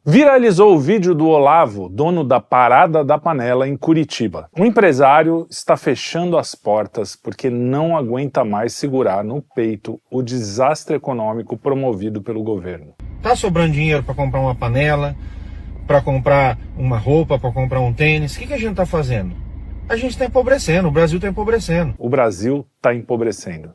Viralizou o vídeo do Olavo, dono da Parada da Panela em Curitiba. O empresário está fechando as portas porque não aguenta mais segurar no peito o desastre econômico promovido pelo governo. Tá sobrando dinheiro para comprar uma panela, para comprar uma roupa, para comprar um tênis. O que a gente está fazendo? A gente está empobrecendo, o Brasil está empobrecendo. O Brasil está empobrecendo.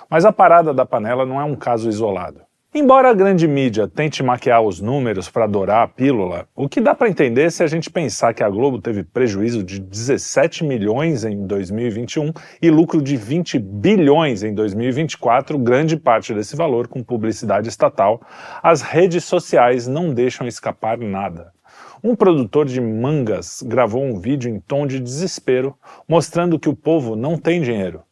Mas a Parada da Panela não é um caso isolado. Embora a grande mídia tente maquiar os números para adorar a pílula, o que dá para entender se a gente pensar que a Globo teve prejuízo de 17 milhões em 2021 e lucro de 20 bilhões em 2024, grande parte desse valor com publicidade estatal, as redes sociais não deixam escapar nada. Um produtor de mangas gravou um vídeo em tom de desespero, mostrando que o povo não tem dinheiro.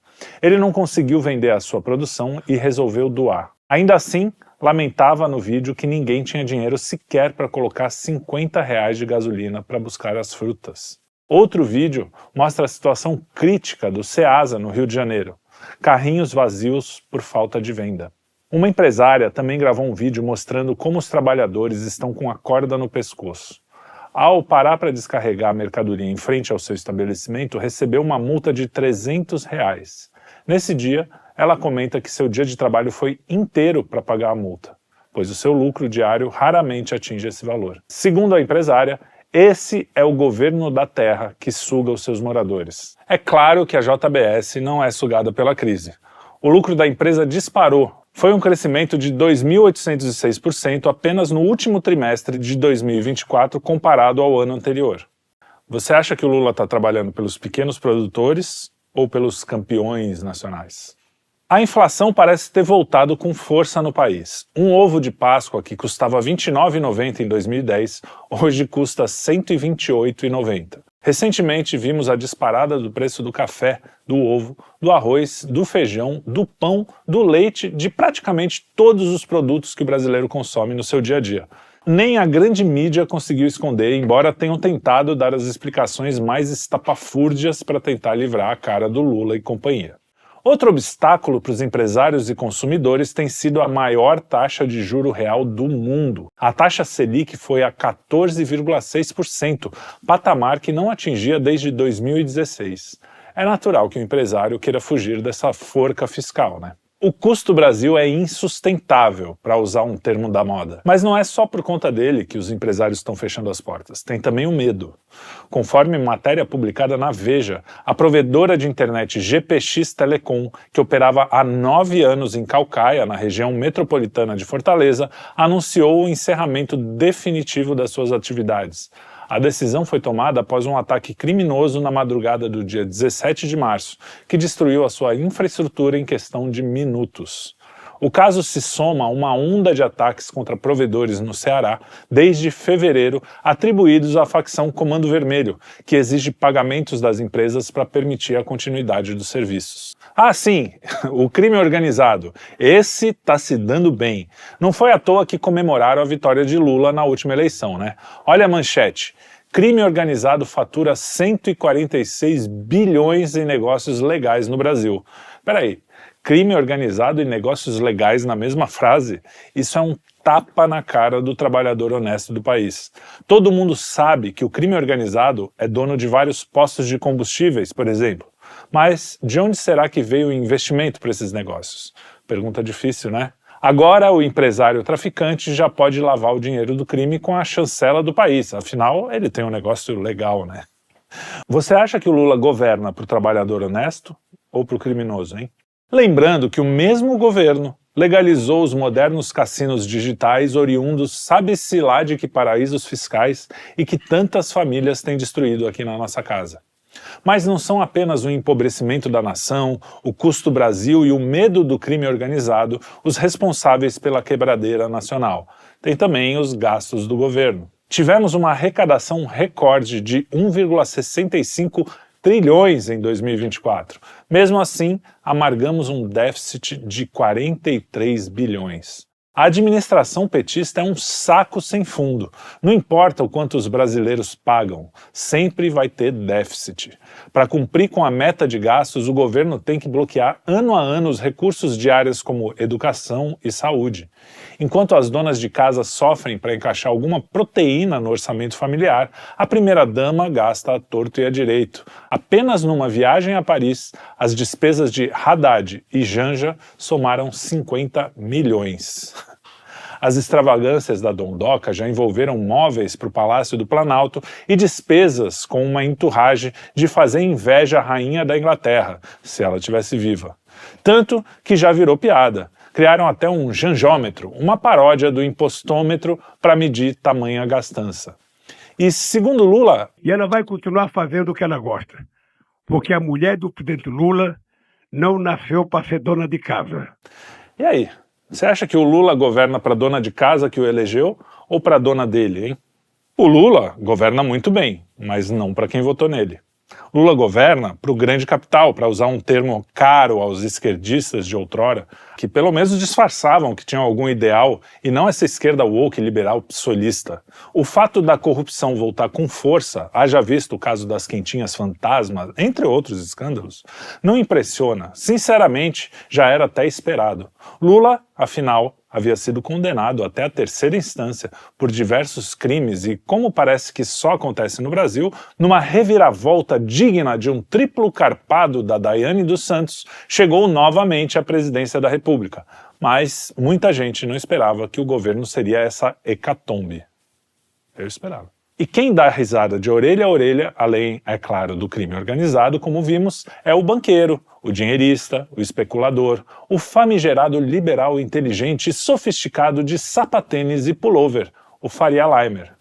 Ele não conseguiu vender a sua produção e resolveu doar. Ainda assim, lamentava no vídeo que ninguém tinha dinheiro sequer para colocar R$50 de gasolina para buscar as frutas. Outro vídeo mostra a situação crítica do Ceasa no Rio de Janeiro. Carrinhos vazios por falta de venda. Uma empresária também gravou um vídeo mostrando como os trabalhadores estão com a corda no pescoço. Ao parar para descarregar a mercadoria em frente ao seu estabelecimento, recebeu uma multa de R$300. Nesse dia, ela comenta que seu dia de trabalho foi inteiro para pagar a multa, pois o seu lucro diário raramente atinge esse valor. Segundo a empresária, esse é o governo da terra que suga os seus moradores. É claro que a JBS não é sugada pela crise. O lucro da empresa disparou. Foi um crescimento de 2.806% apenas no último trimestre de 2024 comparado ao ano anterior. Você acha que o Lula está trabalhando pelos pequenos produtores ou pelos campeões nacionais? A inflação parece ter voltado com força no país. Um ovo de Páscoa que custava R$ 29,90 em 2010, hoje custa R$ 128,90. Recentemente vimos a disparada do preço do café, do ovo, do arroz, do feijão, do pão, do leite, de praticamente todos os produtos que o brasileiro consome no seu dia a dia. Nem a grande mídia conseguiu esconder, embora tenham tentado dar as explicações mais estapafúrdias para tentar livrar a cara do Lula e companhia. Outro obstáculo para os empresários e consumidores tem sido a maior taxa de juro real do mundo. A taxa Selic foi a 14,6%, patamar que não atingia desde 2016. É natural que o empresário queira fugir dessa forca fiscal, né? O custo Brasil é insustentável, para usar um termo da moda. Mas não é só por conta dele que os empresários estão fechando as portas. Tem também o medo. Conforme matéria publicada na Veja, a provedora de internet GPX Telecom, que operava há 9 anos em Caucaia, na região metropolitana de Fortaleza, anunciou o encerramento definitivo das suas atividades. A decisão foi tomada após um ataque criminoso na madrugada do dia 17 de março, que destruiu a sua infraestrutura em questão de minutos. O caso se soma a uma onda de ataques contra provedores no Ceará desde fevereiro, atribuídos à facção Comando Vermelho, que exige pagamentos das empresas para permitir a continuidade dos serviços. Ah, sim, o crime organizado. Esse tá se dando bem. Não foi à toa que comemoraram a vitória de Lula na última eleição, né? Olha a manchete. Crime organizado fatura 146 bilhões em negócios legais no Brasil. Peraí, crime organizado e negócios legais na mesma frase? Isso é um tapa na cara do trabalhador honesto do país. Todo mundo sabe que o crime organizado é dono de vários postos de combustíveis, por exemplo. Mas de onde será que veio o investimento para esses negócios? Pergunta difícil, né? Agora o empresário traficante já pode lavar o dinheiro do crime com a chancela do país, afinal ele tem um negócio legal, né? Você acha que o Lula governa para o trabalhador honesto ou para o criminoso, hein? Lembrando que o mesmo governo legalizou os modernos cassinos digitais oriundos sabe-se lá de que paraísos fiscais e que tantas famílias têm destruído aqui na nossa casa. Mas não são apenas o empobrecimento da nação, o custo Brasil e o medo do crime organizado os responsáveis pela quebradeira nacional. Tem também os gastos do governo. Tivemos uma arrecadação recorde de 1,65 trilhões em 2024. Mesmo assim, amargamos um déficit de 43 bilhões. A administração petista é um saco sem fundo. Não importa o quanto os brasileiros pagam, sempre vai ter déficit. Para cumprir com a meta de gastos, o governo tem que bloquear ano a ano os recursos de áreas como educação e saúde. Enquanto as donas de casa sofrem para encaixar alguma proteína no orçamento familiar, a primeira-dama gasta à torto e à direito. Apenas numa viagem a Paris, as despesas de Haddad e Janja somaram 50 milhões. As extravagâncias da Dondoca já envolveram móveis para o Palácio do Planalto e despesas com uma entourage de fazer inveja à rainha da Inglaterra, se ela estivesse viva. Tanto que já virou piada. Criaram até um janjômetro, uma paródia do impostômetro para medir tamanha gastança. E segundo Lula... E ela vai continuar fazendo o que ela gosta, porque a mulher do presidente Lula não nasceu para ser dona de casa. E aí? Você acha que o Lula governa para a dona de casa que o elegeu ou para a dona dele, hein? O Lula governa muito bem, mas não para quem votou nele. Lula governa para o grande capital, para usar um termo caro aos esquerdistas de outrora, que pelo menos disfarçavam que tinham algum ideal e não essa esquerda woke liberal psolista. O fato da corrupção voltar com força, haja visto o caso das quentinhas fantasma, entre outros escândalos, não impressiona. Sinceramente, já era até esperado. Lula, afinal, havia sido condenado até a terceira instância por diversos crimes e, como parece que só acontece no Brasil, numa reviravolta digna de um triplo carpado da Daiane dos Santos, chegou novamente à presidência da República. Mas muita gente não esperava que o governo seria essa hecatombe. Eu esperava. E quem dá risada de orelha a orelha, além, é claro, do crime organizado, como vimos, é o banqueiro, o dinheirista, o especulador, o famigerado liberal inteligente e sofisticado de sapatênis e pullover, o Faria Limer.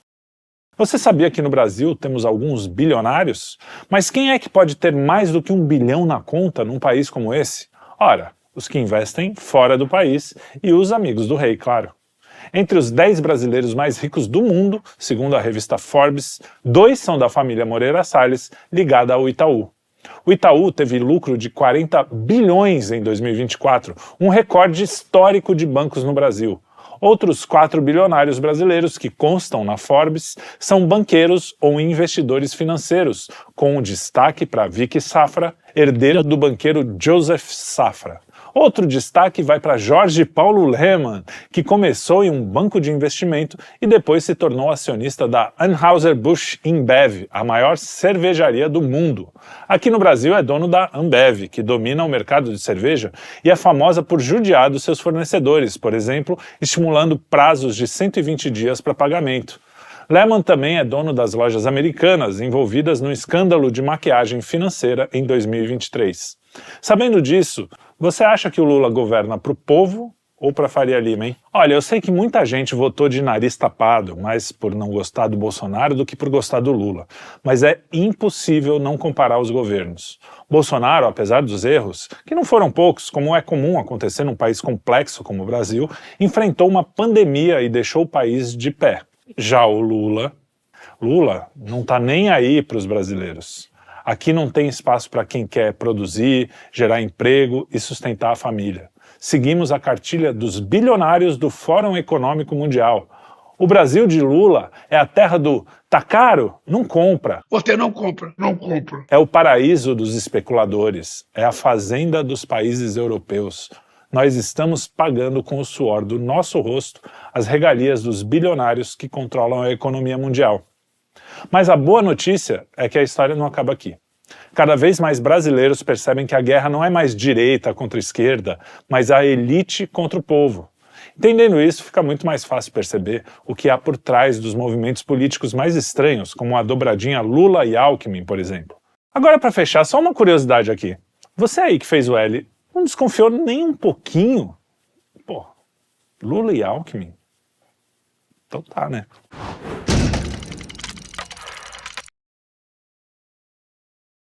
Você sabia que no Brasil temos alguns bilionários? Mas quem é que pode ter mais do que 1 bilhão na conta num país como esse? Ora, os que investem fora do país e os amigos do rei, claro. Entre os 10 brasileiros mais ricos do mundo, segundo a revista Forbes, 2 são da família Moreira Salles, ligada ao Itaú. O Itaú teve lucro de 40 bilhões em 2024, um recorde histórico de bancos no Brasil. Outros 4 bilionários brasileiros que constam na Forbes são banqueiros ou investidores financeiros, com destaque para Vicky Safra, herdeira do banqueiro Joseph Safra. Outro destaque vai para Jorge Paulo Lemann, que começou em um banco de investimento e depois se tornou acionista da Anheuser-Busch InBev, a maior cervejaria do mundo. Aqui no Brasil é dono da Ambev, que domina o mercado de cerveja e é famosa por judiar dos seus fornecedores, por exemplo, estimulando prazos de 120 dias para pagamento. Lemann também é dono das lojas Americanas, envolvidas no escândalo de maquiagem financeira em 2023. Sabendo disso, você acha que o Lula governa para o povo ou para Faria Lima, hein? Olha, eu sei que muita gente votou de nariz tapado, mais por não gostar do Bolsonaro do que por gostar do Lula. Mas é impossível não comparar os governos. Bolsonaro, apesar dos erros, que não foram poucos, como é comum acontecer num país complexo como o Brasil, enfrentou uma pandemia e deixou o país de pé. Já o Lula não está nem aí para os brasileiros. Aqui não tem espaço para quem quer produzir, gerar emprego e sustentar a família. Seguimos a cartilha dos bilionários do Fórum Econômico Mundial. O Brasil de Lula é a terra do "tá caro? Não compra". Você não compra, não compra. É o paraíso dos especuladores, é a fazenda dos países europeus. Nós estamos pagando com o suor do nosso rosto as regalias dos bilionários que controlam a economia mundial. Mas a boa notícia é que a história não acaba aqui. Cada vez mais brasileiros percebem que a guerra não é mais direita contra esquerda, mas a elite contra o povo. Entendendo isso, fica muito mais fácil perceber o que há por trás dos movimentos políticos mais estranhos, como a dobradinha Lula e Alckmin, por exemplo. Agora, para fechar, só uma curiosidade aqui. Você aí que fez o L, não desconfiou nem um pouquinho? Pô, Lula e Alckmin? Então tá, né?